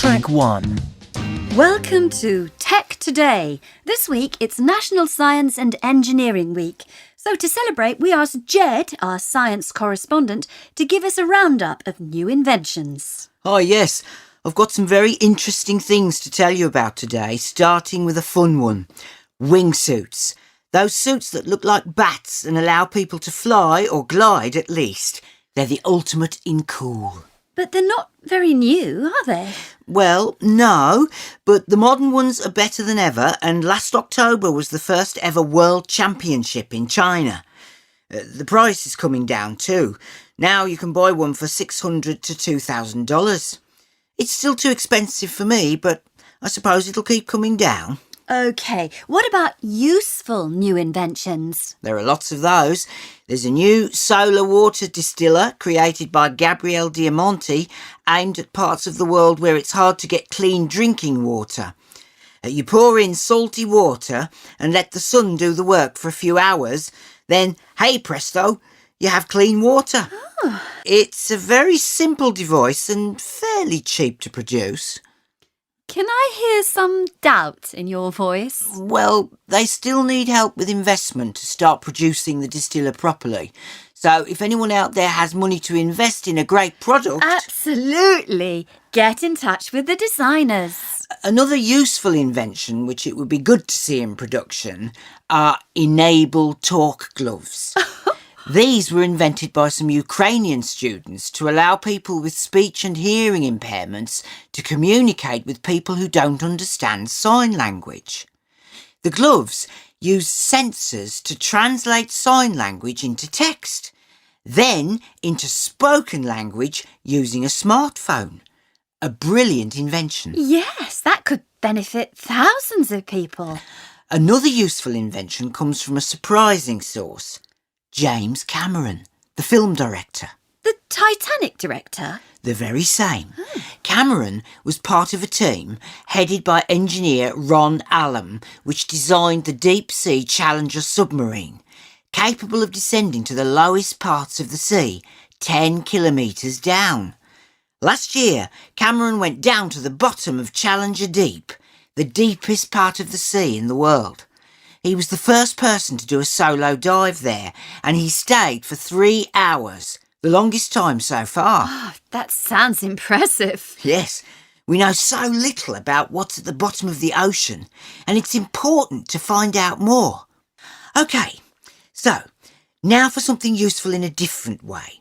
Track 1. Welcome to Tech Today. This week it's National Science and Engineering Week. So to celebrate, we asked Jed, our science correspondent, to give us a roundup of new inventions. Oh yes, I've got some very interesting things to tell you about today, starting with a fun one. Wingsuits. Those suits that look like bats and allow people to fly, or glide at least. They're the ultimate in cool. But they're not very new, are they? Well, no, but the modern ones are better than ever, and last October was the first ever World Championship in China. The price is coming down too. Now you can buy one for $600 to $2,000. It's still too expensive for me, but I suppose it'll keep coming down. OK, what about useful new inventions? There are lots of those. There's a new solar water distiller created by Gabriele Diamanti, aimed at parts of the world where it's hard to get clean drinking water. You pour in salty water and let the sun do the work for a few hours. Then, hey presto, you have clean water. Oh. It's a very simple device and fairly cheap to produce. Can I hear some doubt in your voice? Well, they still need help with investment to start producing the distiller properly. So if anyone out there has money to invest in a great product... Absolutely. Get in touch with the designers. Another useful invention, which it would be good to see in production, are Enable Talk gloves. These were invented by some Ukrainian students to allow people with speech and hearing impairments to communicate with people who don't understand sign language. The gloves use sensors to translate sign language into text, then into spoken language using a smartphone. A brilliant invention. Yes, that could benefit thousands of people. Another useful invention comes from a surprising source. James Cameron, the film director. The Titanic director? The very same. Cameron was part of a team headed by engineer Ron Allam, which designed the deep-sea Challenger submarine, capable of descending to the lowest parts of the sea, 10 kilometres down. Last year, Cameron went down to the bottom of Challenger Deep, the deepest part of the sea in the world. He was the first person to do a solo dive there, and he stayed for 3 hours, the longest time so far. Oh, that sounds impressive. Yes, we know so little about what's at the bottom of the ocean, and it's important to find out more. OK, so now for something useful in a different way.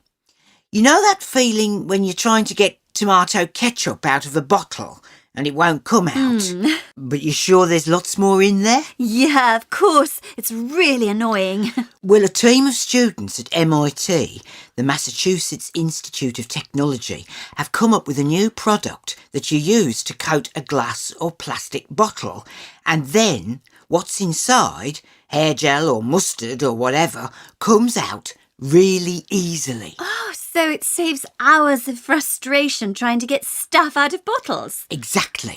You know that feeling when you're trying to get tomato ketchup out of a bottle and it won't come out? But you're sure there's lots more in there? Yeah, of course. It's really annoying. Well, a team of students at MIT, the Massachusetts Institute of Technology, have come up with a new product that you use to coat a glass or plastic bottle, and then what's inside, hair gel or mustard or whatever, comes out really easily. Oh, so it saves hours of frustration trying to get stuff out of bottles. Exactly.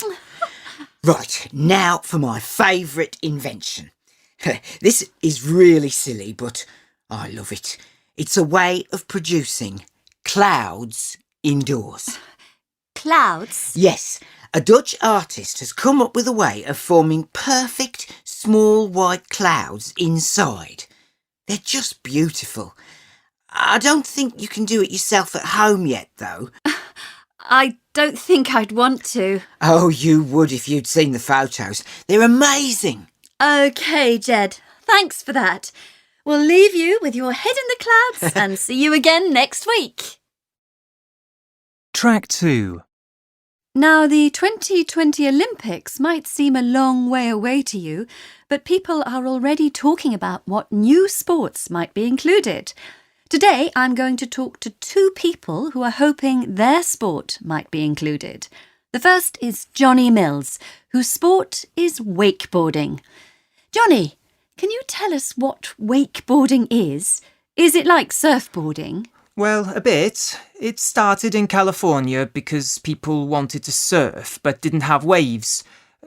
Right, now for my favourite invention. This is really silly, but I love it. It's a way of producing clouds indoors. Clouds? Yes, a Dutch artist has come up with a way of forming perfect small white clouds inside. They're just beautiful. I don't think you can do it yourself at home yet, though. I don't think I'd want to. Oh, you would if you'd seen the photos. They're amazing. OK, Jed. Thanks for that. We'll leave you with your head in the clouds and see you again next week. Track 2. Now, the 2020 Olympics might seem a long way away to you, but people are already talking about what new sports might be included. Today, I'm going to talk to 2 people who are hoping their sport might be included. The first is Johnny Mills, whose sport is wakeboarding. Johnny, can you tell us what wakeboarding is? Is it like surfboarding? Well, a bit. It started in California because people wanted to surf but didn't have waves.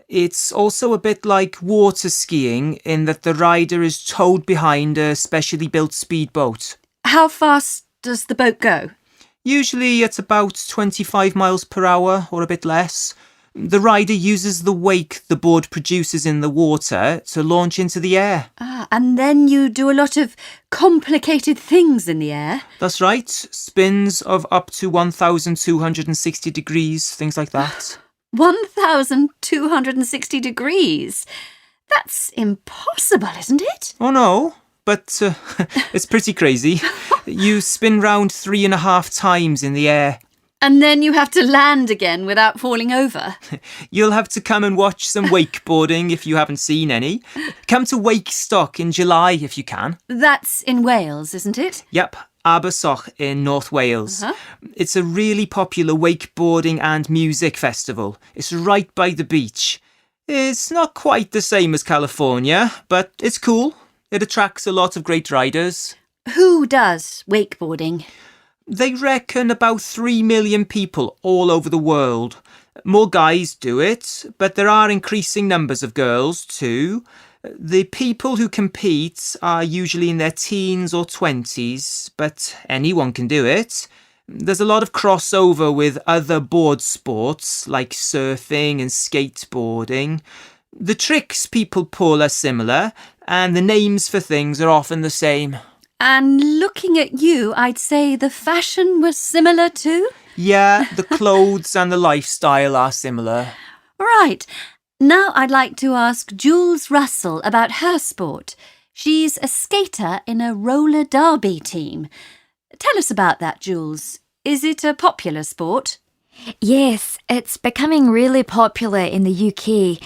It's also a bit like water skiing in that the rider is towed behind a specially built speedboat. How fast does the boat go? Usually at about 25 miles per hour or a bit less. The rider uses the wake the board produces in the water to launch into the air. And then you do a lot of complicated things in the air. That's right. Spins of up to 1,260 degrees, things like that. 1,260 degrees. That's impossible, isn't it? Oh no, but it's pretty crazy. You spin round 3.5 times in the air. And then you have to land again without falling over. You'll have to come and watch some wakeboarding if you haven't seen any. Come to Wakestock in July if you can. That's in Wales, isn't it? Yep, Abersoch in North Wales. It's a really popular wakeboarding and music festival. It's right by the beach. It's not quite the same as California, but it's cool. It attracts a lot of great riders. Who does wakeboarding? They reckon about 3 million people all over the world. More guys do it, but there are increasing numbers of girls too. The people who compete are usually in their teens or 20s, but anyone can do it. There's a lot of crossover with other board sports like surfing and skateboarding. The tricks people pull are similar, and the names for things are often the same. And looking at you, I'd say the fashion was similar too? Yeah, the clothes and the lifestyle are similar. Right. Now I'd like to ask Jules Russell about her sport. She's a skater in a roller derby team. Tell us about that, Jules. Is it a popular sport? Yes, it's becoming really popular in the UK.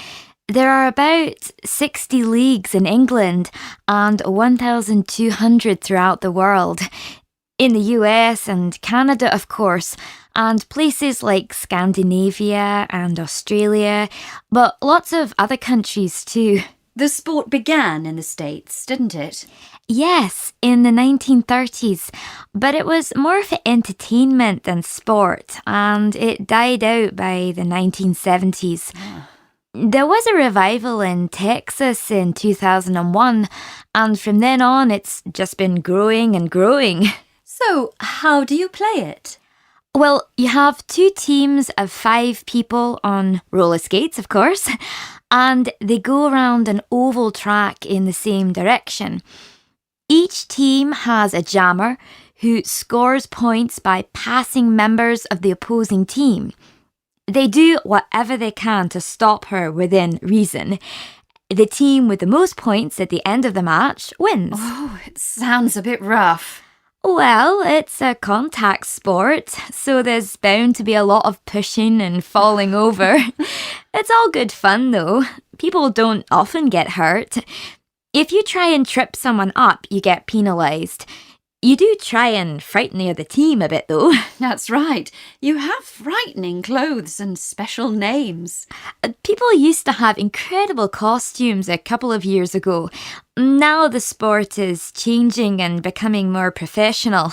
There are about 60 leagues in England and 1,200 throughout the world. In the US and Canada, of course, and places like Scandinavia and Australia, but lots of other countries too. The sport began in the States, didn't it? Yes, in the 1930s, but it was more for entertainment than sport, and it died out by the 1970s. There was a revival in Texas in 2001, and from then on it's just been growing and growing. So, how do you play it? Well, you have 2 teams of 5 people on roller skates, of course, and they go around an oval track in the same direction. Each team has a jammer who scores points by passing members of the opposing team. They do whatever they can to stop her within reason. The team with the most points at the end of the match wins. Oh, it sounds a bit rough. Well, it's a contact sport, so there's bound to be a lot of pushing and falling over. It's all good fun, though. People don't often get hurt. If you try and trip someone up, you get penalised. You do try and frighten the other team a bit, though. That's right. You have frightening clothes and special names. People used to have incredible costumes a couple of years ago. Now the sport is changing and becoming more professional.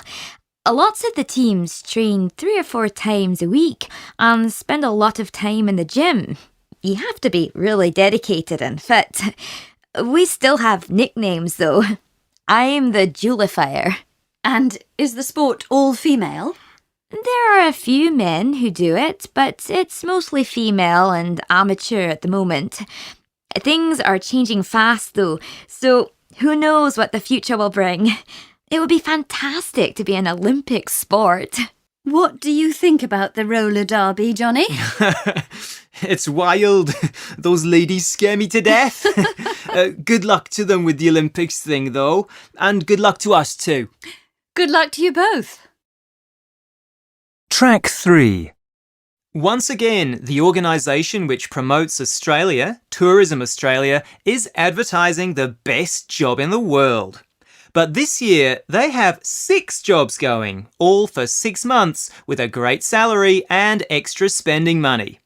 Lots of the teams train 3 or 4 times a week and spend a lot of time in the gym. You have to be really dedicated and fit. We still have nicknames, though. I'm the Julifier. And is the sport all female? There are a few men who do it, but it's mostly female and amateur at the moment. Things are changing fast, though, so who knows what the future will bring. It would be fantastic to be an Olympic sport. What do you think about the roller derby, Johnny? It's wild. Those ladies scare me to death. Good luck to them with the Olympics thing, though, and good luck to us too. Good luck to you both. Track 3. Once again, the organisation which promotes Australia, Tourism Australia, is advertising the best job in the world. But this year, they have 6 jobs going, all for 6 months, with a great salary and extra spending money.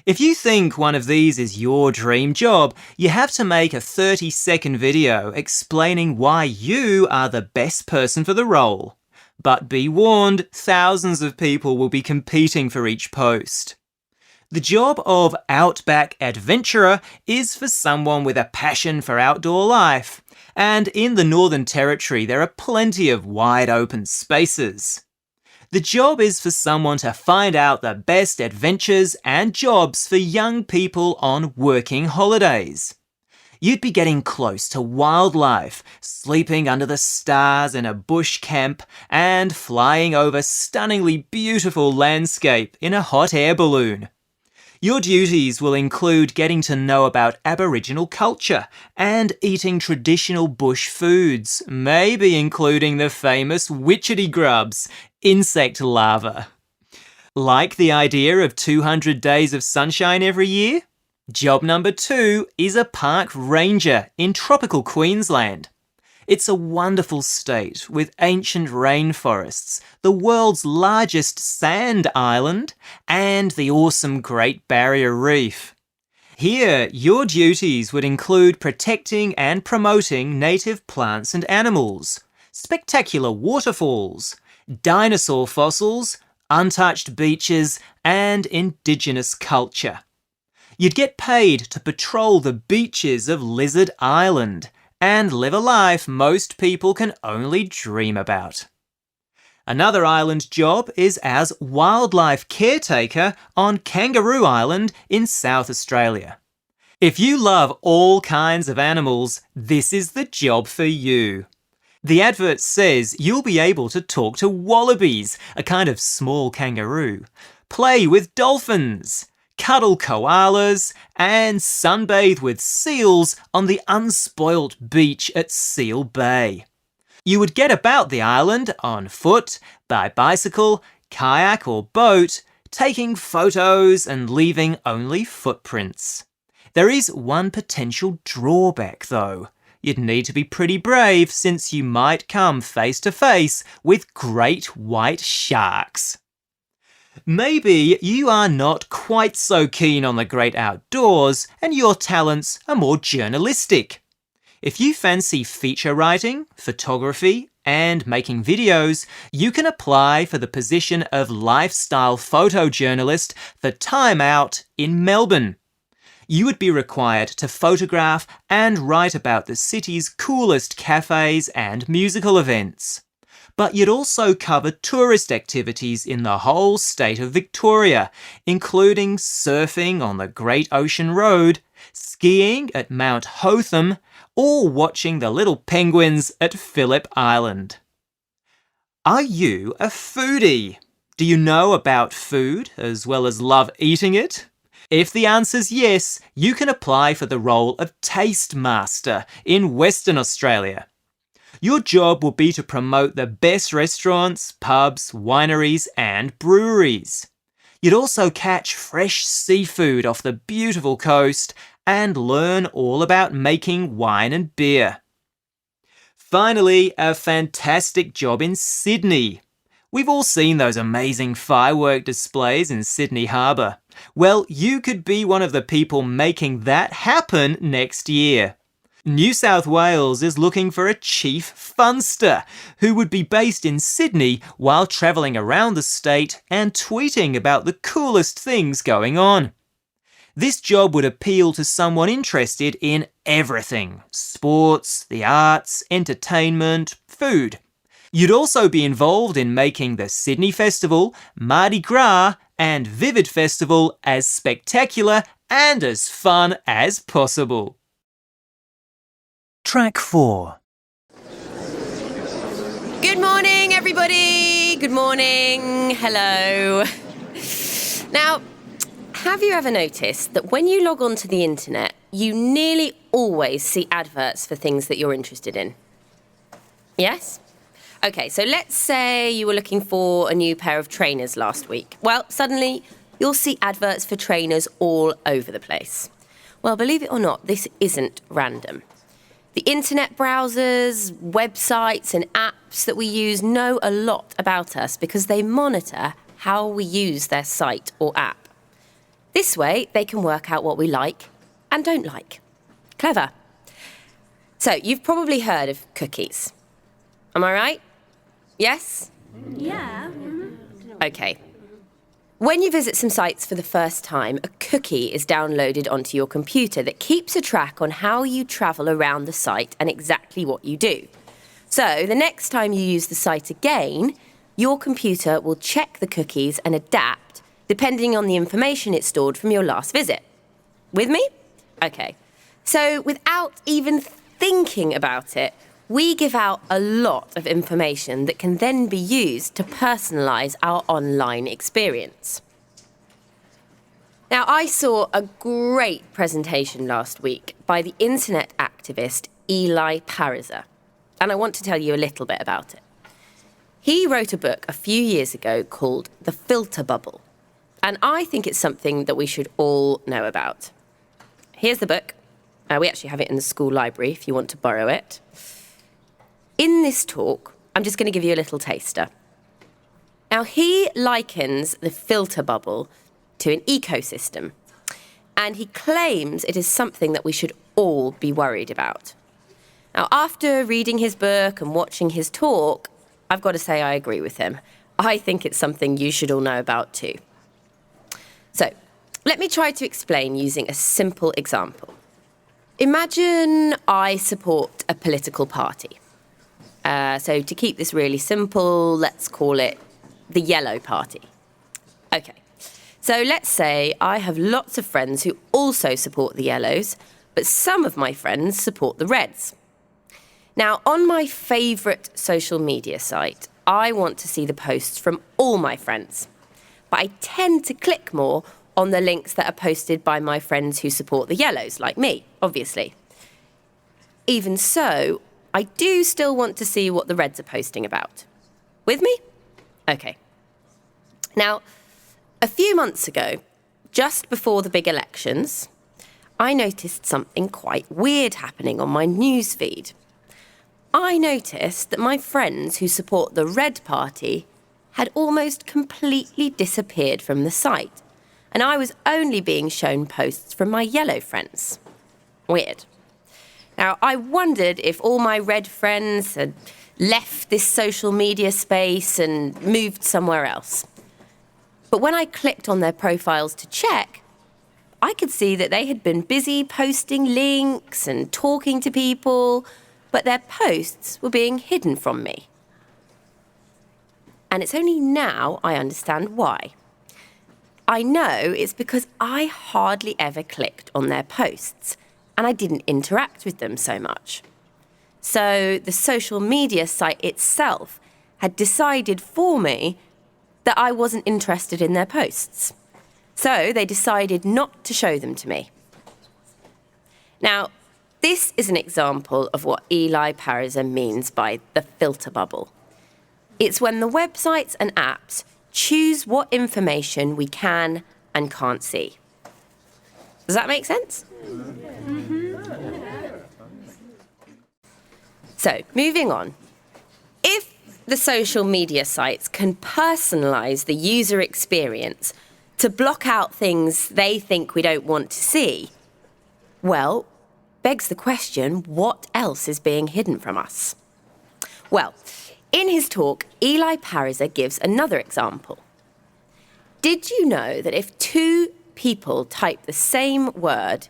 If you think one of these is your dream job, you have to make a 30-second video explaining why you are the best person for the role. But be warned, thousands of people will be competing for each post. The job of Outback Adventurer is for someone with a passion for outdoor life. And in the Northern Territory, there are plenty of wide open spaces. The job is for someone to find out the best adventures and jobs for young people on working holidays. You'd be getting close to wildlife, sleeping under the stars in a bush camp, and flying over stunningly beautiful landscape in a hot air balloon. Your duties will include getting to know about Aboriginal culture and eating traditional bush foods, maybe including the famous witchetty grubs, insect larvae. Like the idea of 200 days of sunshine every year? Job number 2 is a park ranger in tropical Queensland. It's a wonderful state with ancient rainforests, the world's largest sand island, and the awesome Great Barrier Reef. Here, your duties would include protecting and promoting native plants and animals, spectacular waterfalls, dinosaur fossils, untouched beaches, and indigenous culture. You'd get paid to patrol the beaches of Lizard Island and live a life most people can only dream about. Another island job is as wildlife caretaker on Kangaroo Island in South Australia. If you love all kinds of animals, this is the job for you. The advert says you'll be able to talk to wallabies, a kind of small kangaroo, play with dolphins, cuddle koalas, and sunbathe with seals on the unspoilt beach at Seal Bay. You would get about the island on foot, by bicycle, kayak or boat, taking photos and leaving only footprints. There is one potential drawback though. You'd need to be pretty brave since you might come face to face with great white sharks. Maybe you are not quite so keen on the great outdoors and your talents are more journalistic. If you fancy feature writing, photography, and making videos, you can apply for the position of lifestyle photojournalist for Time Out in Melbourne. You would be required to photograph and write about the city's coolest cafes and musical events. But you'd also cover tourist activities in the whole state of Victoria, including surfing on the Great Ocean Road, skiing at Mount Hotham, or watching the little penguins at Phillip Island. Are you a foodie? Do you know about food as well as love eating it? If the answer's yes, you can apply for the role of Taste Master in Western Australia. Your job will be to promote the best restaurants, pubs, wineries and breweries. You'd also catch fresh seafood off the beautiful coast and learn all about making wine and beer. Finally, a fantastic job in Sydney. We've all seen those amazing firework displays in Sydney Harbour. Well, you could be one of the people making that happen next year. New South Wales is looking for a chief funster who would be based in Sydney while travelling around the state and tweeting about the coolest things going on. This job would appeal to someone interested in everything: sports, the arts, entertainment, food. You'd also be involved in making the Sydney Festival, Mardi Gras and Vivid Festival as spectacular and as fun as possible. Track 4. Good morning, everybody. Good morning. Hello. Now, have you ever noticed that when you log onto the internet, you nearly always see adverts for things that you're interested in? Yes? Okay, so let's say you were looking for a new pair of trainers last week. Well, suddenly you'll see adverts for trainers all over the place. Well, believe it or not, this isn't random. The internet browsers, websites and apps that we use know a lot about us because they monitor how we use their site or app. This way, they can work out what we like and don't like. Clever. So, you've probably heard of cookies. Am I right? Yes? Yeah. Okay. When you visit some sites for the first time, a cookie is downloaded onto your computer that keeps a track on how you travel around the site and exactly what you do. So, the next time you use the site again, your computer will check the cookies and adapt depending on the information it stored from your last visit. With me? Okay. So without even thinking about it, we give out a lot of information that can then be used to personalise our online experience. Now, I saw a great presentation last week by the internet activist Eli Pariser, and I want to tell you a little bit about it. He wrote a book a few years ago called The Filter Bubble, and I think it's something that we should all know about. Here's the book. We actually have it in the school library if you want to borrow it. In this talk, I'm just going to give you a little taster. Now, he likens the filter bubble to an ecosystem, and he claims it is something that we should all be worried about. Now, after reading his book and watching his talk, I've got to say I agree with him. I think it's something you should all know about too. So, let me try to explain using a simple example. Imagine I support a political party. So to keep this really simple, let's call it the Yellow Party. Okay, so let's say I have lots of friends who also support the Yellows, but some of my friends support the Reds. Now, on my favourite social media site, I want to see the posts from all my friends, but I tend to click more on the links that are posted by my friends who support the Yellows, like me, obviously. Even so, I do still want to see what the Reds are posting about. With me? Okay. Now, a few months ago, just before the big elections, I noticed something quite weird happening on my news feed. I noticed that my friends who support the Red Party had almost completely disappeared from the site, and I was only being shown posts from my Yellow friends. Weird. Now, I wondered if all my Red friends had left this social media space and moved somewhere else. But when I clicked on their profiles to check, I could see that they had been busy posting links and talking to people, but their posts were being hidden from me. And it's only now I understand why. I know it's because I hardly ever clicked on their posts, and I didn't interact with them so much. So the social media site itself had decided for me that I wasn't interested in their posts. So they decided not to show them to me. Now, this is an example of what Eli Pariser means by the filter bubble. It's when the websites and apps choose what information we can and can't see. Does that make sense? So, moving on. If the social media sites can personalise the user experience to block out things they think we don't want to see, well, begs the question, what else is being hidden from us? Well, in his talk, Eli Pariser gives another example. Did you know that if two people type the same word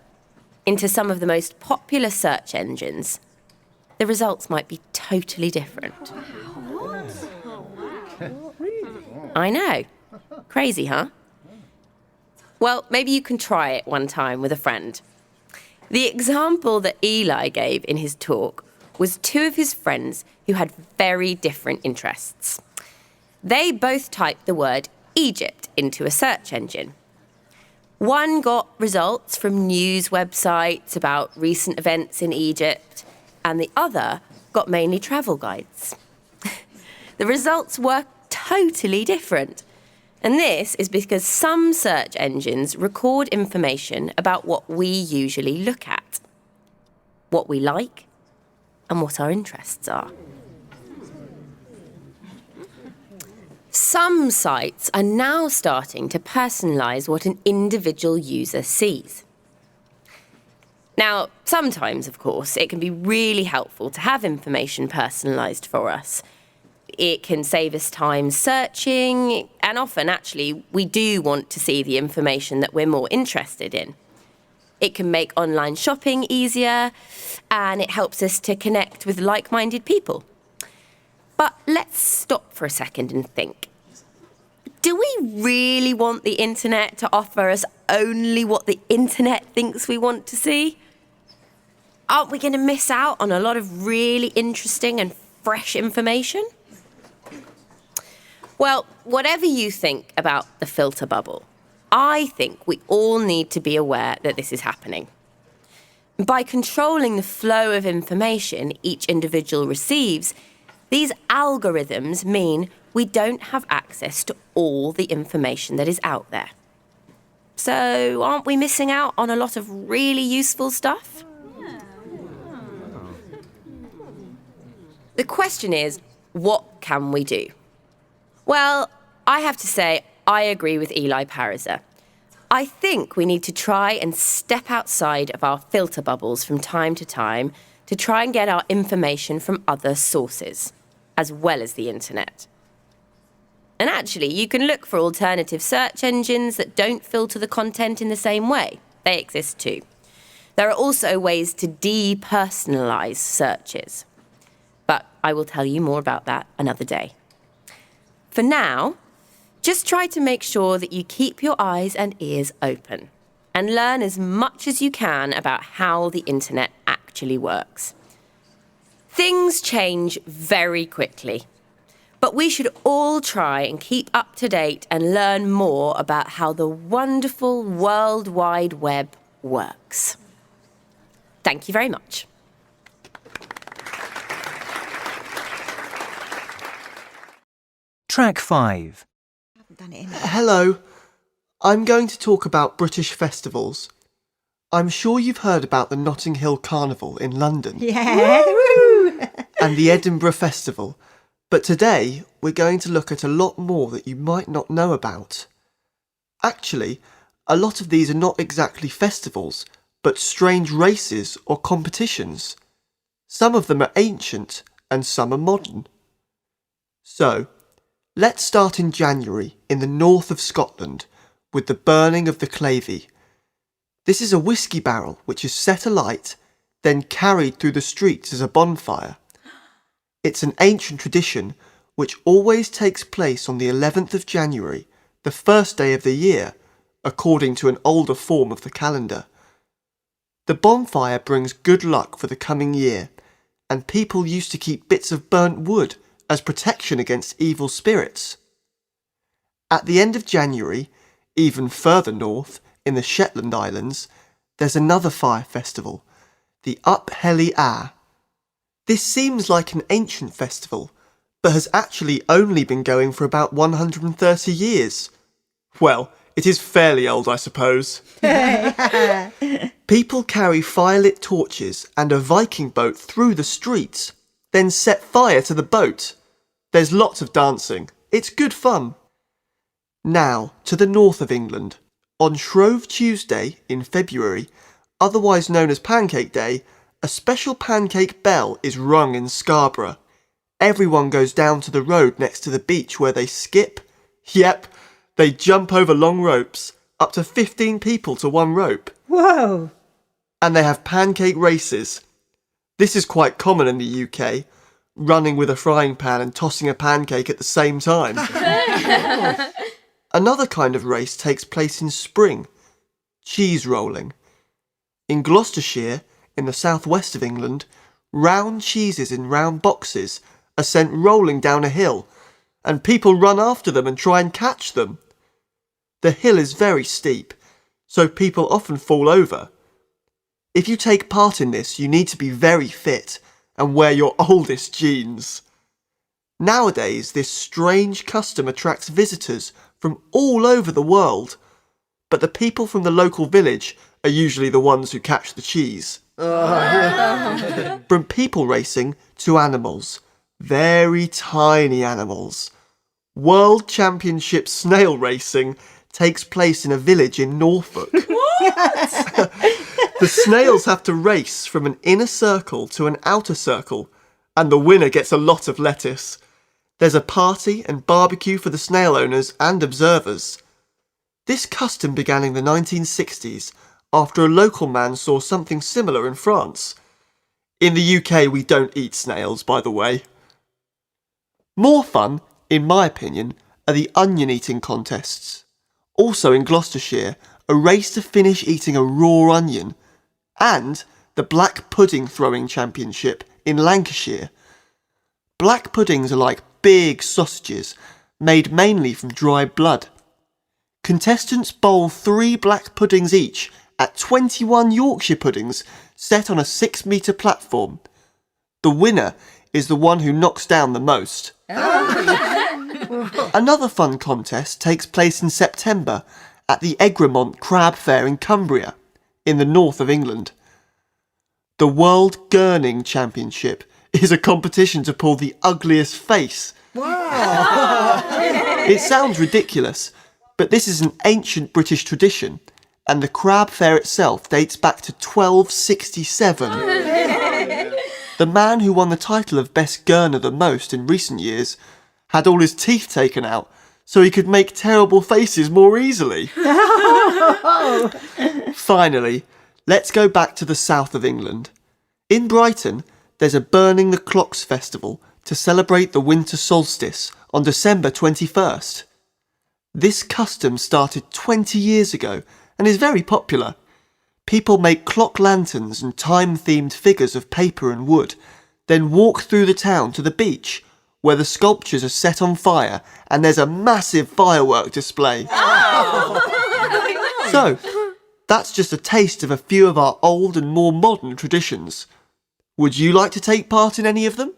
into some of the most popular search engines, the results might be totally different? I know. Crazy, huh? Well, maybe you can try it one time with a friend. The example that Eli gave in his talk was two of his friends who had very different interests. They both typed the word Egypt into a search engine. One got results from news websites about recent events in Egypt, and the other got mainly travel guides. The results were totally different. And this is because some search engines record information about what we usually look at, what we like, and what our interests are. Some sites are now starting to personalise what an individual user sees. Now, sometimes, of course, it can be really helpful to have information personalised for us. It can save us time searching, and often, actually, we do want to see the information that we're more interested in. It can make online shopping easier, and it helps us to connect with like-minded people. But let's stop for a second and think. Do we really want the internet to offer us only what the internet thinks we want to see? Aren't we going to miss out on a lot of really interesting and fresh information? Well, whatever you think about the filter bubble, I think we all need to be aware that this is happening. By controlling the flow of information each individual receives, these algorithms mean we don't have access to all the information that is out there. So aren't we missing out on a lot of really useful stuff? The question is, what can we do? Well, I have to say, I agree with Eli Pariser. I think we need to try and step outside of our filter bubbles from time to time to try and get our information from other sources, as well as the internet. And actually, you can look for alternative search engines that don't filter the content in the same way. They exist too. There are also ways to depersonalise searches. But I will tell you more about that another day. For now, just try to make sure that you keep your eyes and ears open and learn as much as you can about how the internet actually works. Things change very quickly, but we should all try and keep up to date and learn more about how the wonderful World Wide Web works. Thank you very much. Track 5. Hello, I'm going to talk about British festivals. I'm sure you've heard about the Notting Hill Carnival in London. Yeah. And the Edinburgh Festival, but today we're going to look at a lot more that you might not know about. Actually, a lot of these are not exactly festivals, but strange races or competitions. Some of them are ancient and some are modern. So, let's start in January in the north of Scotland with the burning of the Clavey. This is a whiskey barrel which is set alight, then carried through the streets as a bonfire. It's an ancient tradition which always takes place on the 11th of January, the first day of the year, according to an older form of the calendar. The bonfire brings good luck for the coming year, and people used to keep bits of burnt wood as protection against evil spirits. At the end of January, even further north, in the Shetland Islands, there's another fire festival, the Up Helly Ah. This seems like an ancient festival, but has actually only been going for about 130 years. Well, it is fairly old, I suppose. People carry firelit torches and a Viking boat through the streets, then set fire to the boat. There's lots of dancing. It's good fun. Now, to the north of England. On Shrove Tuesday in February, otherwise known as Pancake Day, a special pancake bell is rung in Scarborough. Everyone goes down to the road next to the beach where they skip. Yep, they jump over long ropes, up to 15 people to one rope. Whoa! And they have pancake races. This is quite common in the UK, running with a frying pan and tossing a pancake at the same time. Another kind of race takes place in spring, cheese rolling. In Gloucestershire, in the southwest of England, round cheeses in round boxes are sent rolling down a hill, and people run after them and try and catch them. The hill is very steep, so people often fall over. If you take part in this, you need to be very fit and wear your oldest jeans. Nowadays, this strange custom attracts visitors from all over the world, but the people from the local village are usually the ones who catch the cheese. From people racing to animals, very tiny animals. World Championship snail racing takes place in a village in Norfolk. What? The snails have to race from an inner circle to an outer circle, and the winner gets a lot of lettuce. There's a party and barbecue for the snail owners and observers. This custom began in the 1960s after a local man saw something similar in France. In the UK, we don't eat snails, by the way. More fun, in my opinion, are the onion eating contests. Also in Gloucestershire, a race to finish eating a raw onion, and the black pudding throwing championship in Lancashire. Black puddings are like big sausages, made mainly from dried blood. Contestants bowl 3 black puddings each at 21 Yorkshire puddings set on a 6-metre platform. The winner is the one who knocks down the most. Another fun contest takes place in September at the Egremont Crab Fair in Cumbria, in the north of England. The World Gurning Championship is a competition to pull the ugliest face. Wow! It sounds ridiculous, but this is an ancient British tradition, and the crab fair itself dates back to 1267. The man who won the title of Best Gurner the most in recent years had all his teeth taken out so he could make terrible faces more easily. Finally, let's go back to the south of England. In Brighton, there's a Burning the Clocks festival to celebrate the winter solstice on December 21st. This custom started 20 years ago and is very popular. People make clock lanterns and time-themed figures of paper and wood, then walk through the town to the beach, where the sculptures are set on fire and there's a massive firework display. So, that's just a taste of a few of our old and more modern traditions. Would you like to take part in any of them?